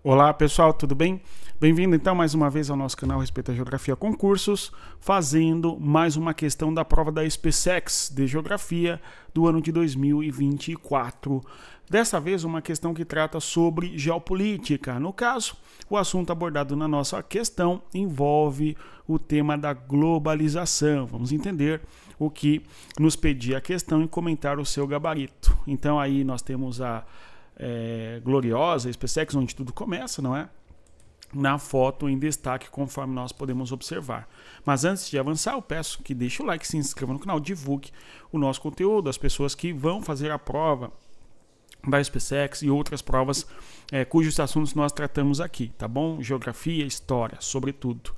Olá pessoal, tudo bem? Bem-vindo então mais uma vez ao nosso canal Respeito à Geografia Concursos, fazendo mais uma questão da prova da SpaceX de Geografia do ano de 2024. Dessa vez uma questão que trata sobre geopolítica. No caso, o assunto abordado na nossa questão envolve o tema da globalização. Vamos entender o que nos pedia a questão e comentar o seu gabarito. Então aí nós temos a gloriosa SpaceX, onde tudo começa, não é? Na foto em destaque, conforme nós podemos observar. Mas antes de avançar, eu peço que deixe o like, se inscreva no canal, divulgue o nosso conteúdo, as pessoas que vão fazer a prova da SpaceX e outras provas cujos assuntos nós tratamos aqui, tá bom? Geografia, história, sobretudo.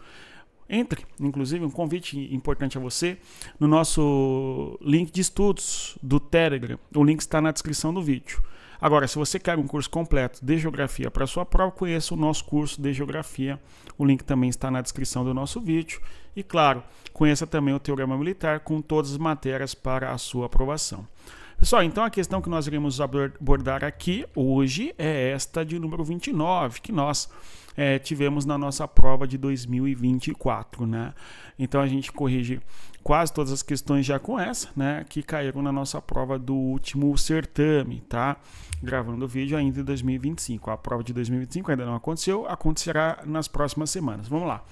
Entre, inclusive, um convite importante a você no nosso link de estudos do Telegram. O link está na descrição do vídeo. Agora, se você quer um curso completo de Geografia para a sua prova, conheça o nosso curso de Geografia. O link também está na descrição do nosso vídeo. E, claro, conheça também o Teorema Militar com todas as matérias para a sua aprovação. Pessoal, então a questão que nós iremos abordar aqui hoje é esta de número 29, que nós tivemos na nossa prova de 2024, né? Então a gente corrige quase todas as questões já com essa, né? Que caíram na nossa prova do último certame, tá? Gravando o vídeo ainda em 2025. A prova de 2025 ainda não aconteceu, acontecerá nas próximas semanas. Vamos lá.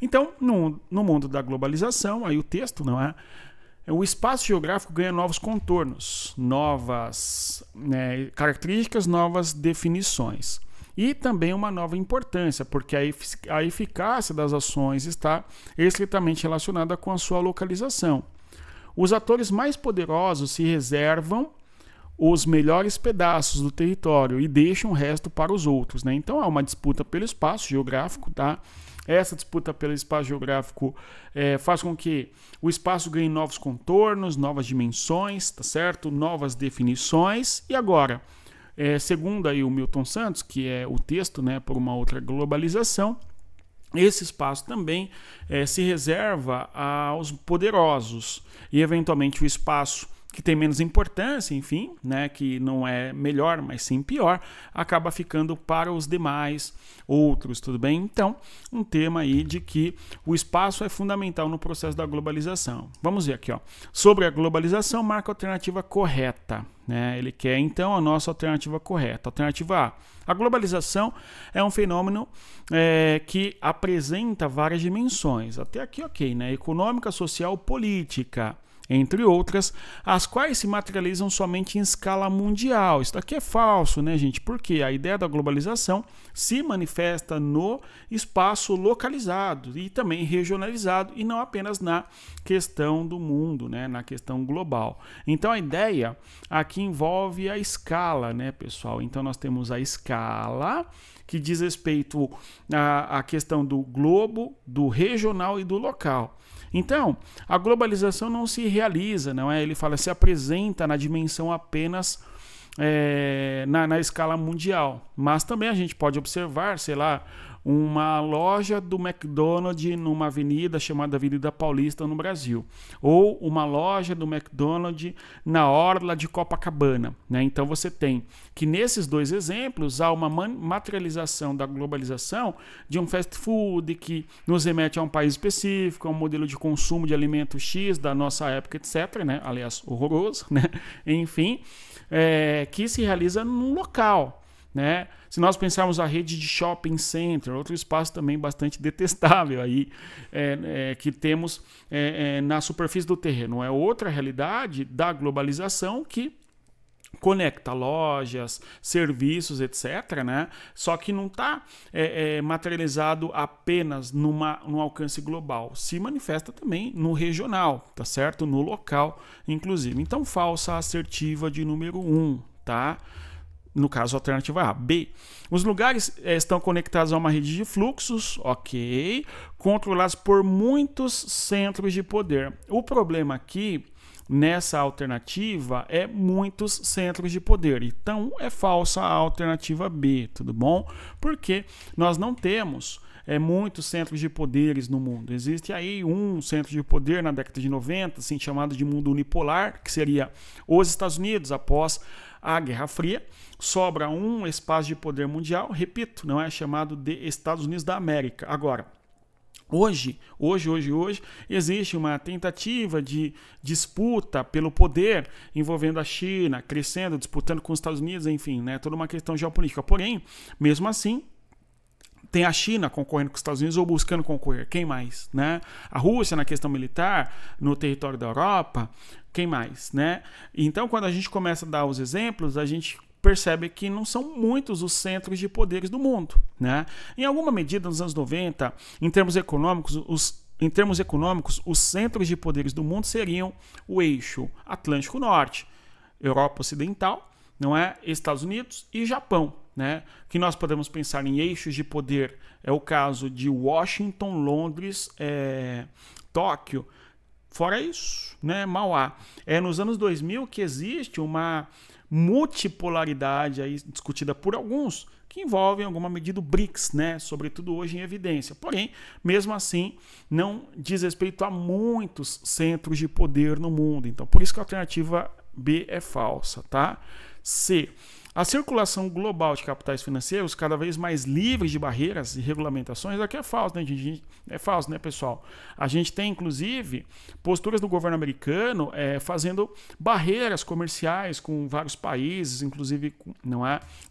Então, no mundo da globalização, aí o texto, não é? O espaço geográfico ganha novos contornos, novas características, novas definições. E também uma nova importância, porque a eficácia das ações está estritamente relacionada com a sua localização. Os atores mais poderosos se reservam os melhores pedaços do território e deixam o resto para os outros, né? Então há uma disputa pelo espaço geográfico, tá? Essa disputa pelo espaço geográfico faz com que o espaço ganhe novos contornos, novas dimensões, tá certo? Novas definições. E agora, segundo aí o Milton Santos, que é o texto, né, por uma outra globalização, esse espaço também se reserva aos poderosos e eventualmente o espaço que tem menos importância, enfim, né, que não é melhor, mas sim pior, acaba ficando para os demais outros, tudo bem? Então, um tema aí de que o espaço é fundamental no processo da globalização. Vamos ver aqui, ó. Sobre a globalização, marca a alternativa correta, né? Ele quer, então, a nossa alternativa correta. Alternativa A. A globalização é um fenômeno que apresenta várias dimensões. Até aqui, ok, né? Econômica, social, política, entre outras, as quais se materializam somente em escala mundial. Isso aqui é falso, né, gente? Porque a ideia da globalização se manifesta no espaço localizado e também regionalizado e não apenas na questão do mundo, né, na questão global. Então a ideia aqui envolve a escala, né, pessoal? Então nós temos a escala que diz respeito à questão do globo, do regional e do local. Então, a globalização não se realiza, não é? Ele fala, se apresenta na dimensão apenas na escala mundial. Mas também a gente pode observar, sei lá, uma loja do McDonald's numa avenida chamada Avenida Paulista no Brasil, ou uma loja do McDonald's na orla de Copacabana, né? Então você tem que nesses dois exemplos há uma materialização da globalização de um fast food que nos remete a um país específico, a um modelo de consumo de alimento X da nossa época, etc., né? Aliás, horroroso, né? Enfim, que se realiza num local, né? Se nós pensarmos a rede de shopping center, outro espaço também bastante detestável aí, que temos na superfície do terreno, é outra realidade da globalização que conecta lojas, serviços, etc., né? Só que não está materializado apenas num alcance global, se manifesta também no regional, tá certo? No local, inclusive. Então, falsa assertiva de número 1, tá? No caso, a alternativa A. B. Os lugares estão conectados a uma rede de fluxos, ok, controlados por muitos centros de poder. O problema aqui nessa alternativa é muitos centros de poder. Então é falsa a alternativa B, tudo bom? Porque nós não temos muitos centros de poderes no mundo. Existe aí um centro de poder na década de 90, assim, chamado de mundo unipolar, que seria os Estados Unidos após a Guerra Fria. Sobra um espaço de poder mundial, repito, não é chamado de Estados Unidos da América. Agora, Hoje, existe uma tentativa de disputa pelo poder envolvendo a China, crescendo, disputando com os Estados Unidos, enfim, né, toda uma questão geopolítica. Porém, mesmo assim, tem a China concorrendo com os Estados Unidos ou buscando concorrer. Quem mais? Né? A Rússia na questão militar, no território da Europa, quem mais? Né? Então, quando a gente começa a dar os exemplos, a gente percebe que não são muitos os centros de poderes do mundo, né? Em alguma medida, nos anos 90, em termos econômicos, os centros de poderes do mundo seriam o eixo Atlântico Norte, Europa Ocidental, não é? Estados Unidos e Japão, né? Que nós podemos pensar em eixos de poder é o caso de Washington, Londres, Tóquio. Fora isso, né? Mauá. É nos anos 2000 que existe uma multipolaridade aí discutida por alguns, que envolve em alguma medida o BRICS, né? Sobretudo hoje em evidência. Porém, mesmo assim, não diz respeito a muitos centros de poder no mundo. Então, por isso que a alternativa B é falsa, tá? C. A circulação global de capitais financeiros cada vez mais livres de barreiras e regulamentações, aqui é falso, né, gente? É falso, né, pessoal? A gente tem, inclusive, posturas do governo americano fazendo barreiras comerciais com vários países, inclusive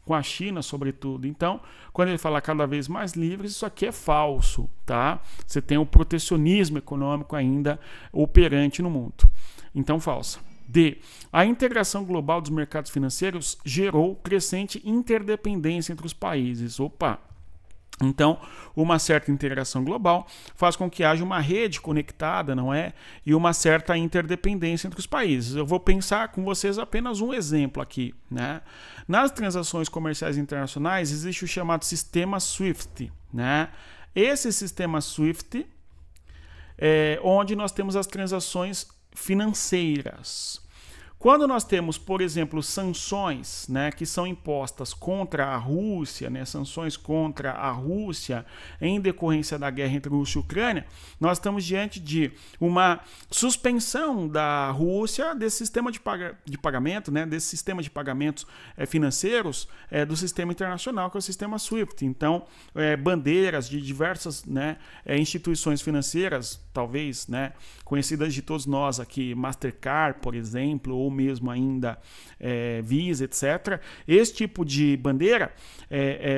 com a China, sobretudo. Então, quando ele fala cada vez mais livres, isso aqui é falso, tá? Você tem o protecionismo econômico ainda operante no mundo. Então, falsa. D. A integração global dos mercados financeiros gerou crescente interdependência entre os países. Opa! Então, uma certa integração global faz com que haja uma rede conectada, não é? E uma certa interdependência entre os países. Eu vou pensar com vocês apenas um exemplo aqui, né? Nas transações comerciais internacionais existe o chamado sistema SWIFT, né? Esse sistema SWIFT é onde nós temos as transações financeiras. Quando nós temos, por exemplo, sanções, né, que são impostas contra a Rússia, né, sanções contra a Rússia em decorrência da guerra entre Rússia e Ucrânia, nós estamos diante de uma suspensão da Rússia desse sistema de pagamento, né, desse sistema de pagamentos financeiros do sistema internacional, que é o sistema SWIFT. Então, bandeiras de diversas, né, instituições financeiras, talvez, né, conhecidas de todos nós aqui, Mastercard, por exemplo, ou mesmo ainda Visa, etc. Esse tipo de bandeira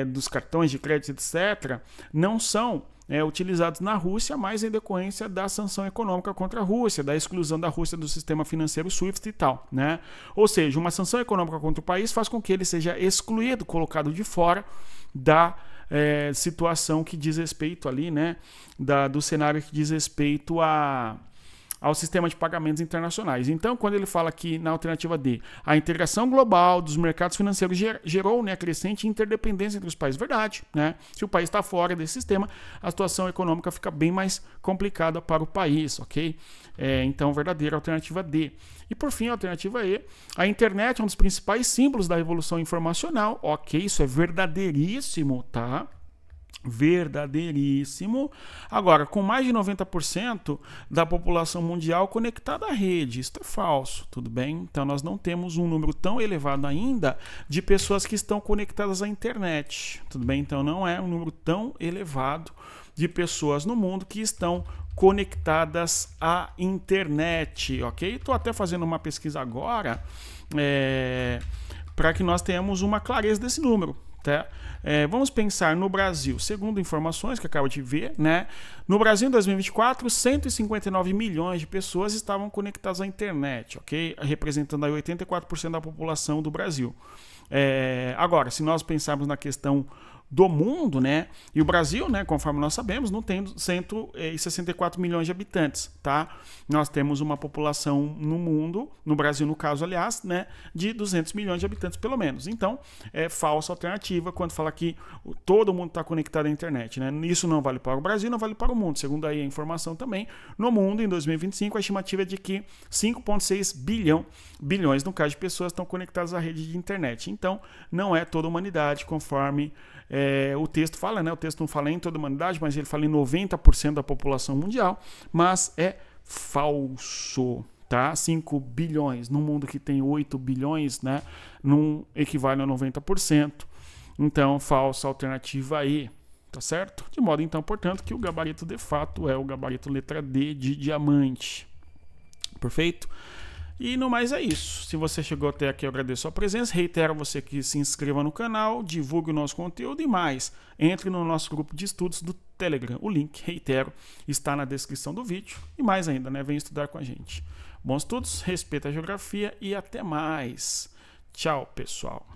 dos cartões de crédito, etc., não são utilizados na Rússia, mas em decorrência da sanção econômica contra a Rússia, da exclusão da Rússia do sistema financeiro SWIFT e tal, né? Ou seja, uma sanção econômica contra o país faz com que ele seja excluído, colocado de fora da situação que diz respeito ali, né? Do cenário que diz respeito ao sistema de pagamentos internacionais. Então, quando ele fala aqui na alternativa D, a integração global dos mercados financeiros gerou, né, crescente interdependência entre os países. Verdade, né? Se o país está fora desse sistema, a situação econômica fica bem mais complicada para o país, ok? Então, verdadeira alternativa D. E por fim, a alternativa E, a internet é um dos principais símbolos da revolução informacional. Ok, isso é verdadeiríssimo, tá? Verdadeíssimo. Agora, com mais de 90% da população mundial conectada à rede, isso é falso, tudo bem? Então nós não temos um número tão elevado ainda de pessoas que estão conectadas à internet, tudo bem? Então não é um número tão elevado de pessoas no mundo que estão conectadas à internet, ok? Estou até fazendo uma pesquisa agora para que nós tenhamos uma clareza desse número. Tá? Vamos pensar no Brasil, segundo informações que acabo de ver, né? No Brasil em 2024, 159 milhões de pessoas estavam conectadas à internet, ok? Representando aí 84% da população do Brasil. Agora, se nós pensarmos na questão do mundo, né? E o Brasil, né, conforme nós sabemos, não tem 164 milhões de habitantes, tá? Nós temos uma população no mundo, no Brasil no caso, aliás, né, de 200 milhões de habitantes pelo menos. Então, é falsa alternativa quando fala que todo mundo está conectado à internet, né? Isso não vale para o Brasil, não vale para o mundo. Segundo aí a informação também, no mundo, em 2025, a estimativa é de que 5,6 bilhões, no caso de pessoas, estão conectadas à rede de internet. Então, não é toda a humanidade, conforme o texto fala, né? O texto não fala em toda a humanidade, mas ele fala em 90% da população mundial, mas é falso, tá? 5 bilhões, num mundo que tem 8 bilhões, né? Não equivale a 90%. Então, falsa alternativa aí, tá certo? De modo, então, portanto, que o gabarito de fato é o gabarito letra D de diamante. Perfeito? E no mais é isso. Se você chegou até aqui, eu agradeço a presença. Reitero você que se inscreva no canal, divulgue o nosso conteúdo e mais. Entre no nosso grupo de estudos do Telegram. O link, reitero, está na descrição do vídeo. E mais ainda, né? Vem estudar com a gente. Bons estudos, respeita a geografia e até mais. Tchau, pessoal.